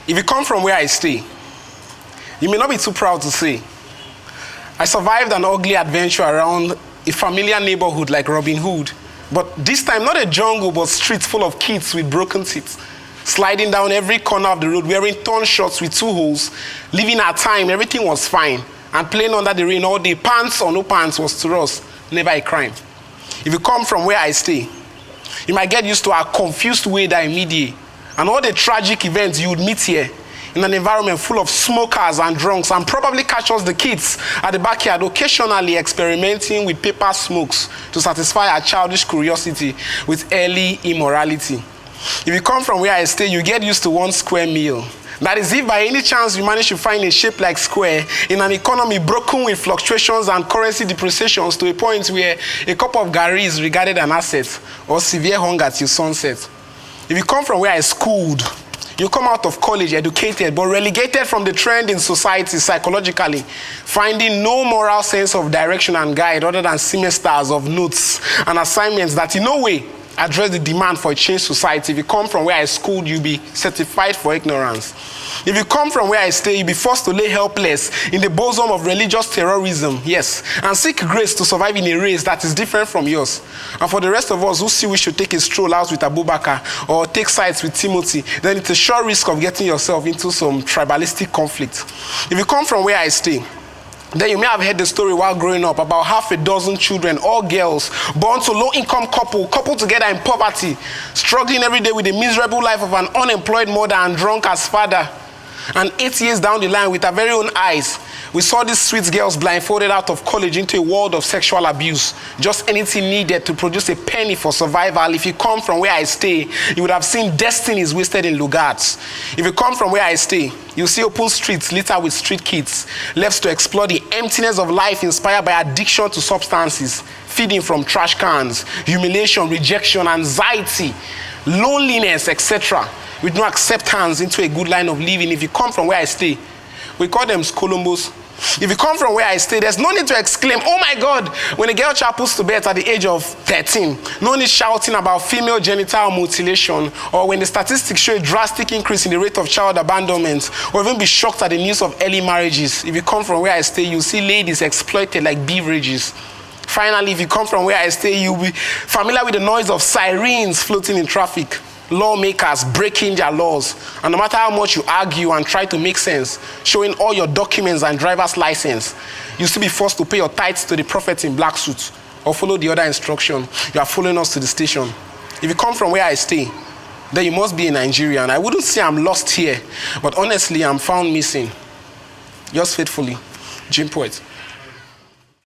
If you come from where I stay, you may not be too proud to say, I survived an ugly adventure around a familiar neighborhood like Robin Hood, but this time not a jungle but streets full of kids with broken teeth, sliding down every corner of the road, wearing torn shorts with 2 holes, living our time, everything was fine, and playing under the rain all day, pants or no pants was to us never a crime. If you come from where I stay, you might get used to our confused weather in midday and all the tragic events you would meet here in an environment full of smokers and drunks, and probably catch us the kids at the backyard occasionally experimenting with paper smokes to satisfy our childish curiosity with early immorality. If you come from where I stay, you get used to one square meal. That is, if by any chance you manage to find a shape like square in an economy broken with fluctuations and currency depreciations to a point where a cup of garri is regarded an asset or severe hunger till sunset. If you come from where I schooled, you come out of college educated but relegated from the trend in society psychologically, finding no moral sense of direction and guide other than semesters of notes and assignments that in no way address the demand for a changed society. If you come from where I schooled, you'll be certified for ignorance. If you come from where I stay, you'll be forced to lay helpless in the bosom of religious terrorism, yes, and seek grace to survive in a race that is different from yours. And for the rest of us who see we should take a stroll out with Abubakar or take sides with Timothy, then it's a sure risk of getting yourself into some tribalistic conflict. If you come from where I stay, then you may have heard the story while growing up about half a dozen children, all girls, born to low-income coupled together in poverty, struggling every day with the miserable life of an unemployed mother and drunk as father. And 8 years down the line, with our very own eyes, we saw these sweet girls blindfolded out of college into a world of sexual abuse. Just anything needed to produce a penny for survival. If you come from where I stay, you would have seen destinies wasted in Lugats. If you come from where I stay, you'll see open streets littered with street kids, left to explore the emptiness of life inspired by addiction to substances, feeding from trash cans, humiliation, rejection, anxiety, loneliness, etc., with no acceptance into a good line of living. If you come from where I stay, we call them Columbus. If you come from where I stay, there's no need to exclaim, oh my God, when a girl child puts to bed at the age of 13. No need shouting about female genital mutilation, or when the statistics show a drastic increase in the rate of child abandonment, or even be shocked at the news of early marriages. If you come from where I stay, you see ladies exploited like beverages. Finally, if you come from where I stay, you'll be familiar with the noise of sirens floating in traffic, lawmakers breaking their laws, and no matter how much you argue and try to make sense, showing all your documents and driver's license, you'll still be forced to pay your tithes to the prophet in black suit or follow the other instruction. You are following us to the station. If you come from where I stay, then you must be a Nigerian. I wouldn't say I'm lost here, but honestly, I'm found missing. Yours faithfully, Jim Poet.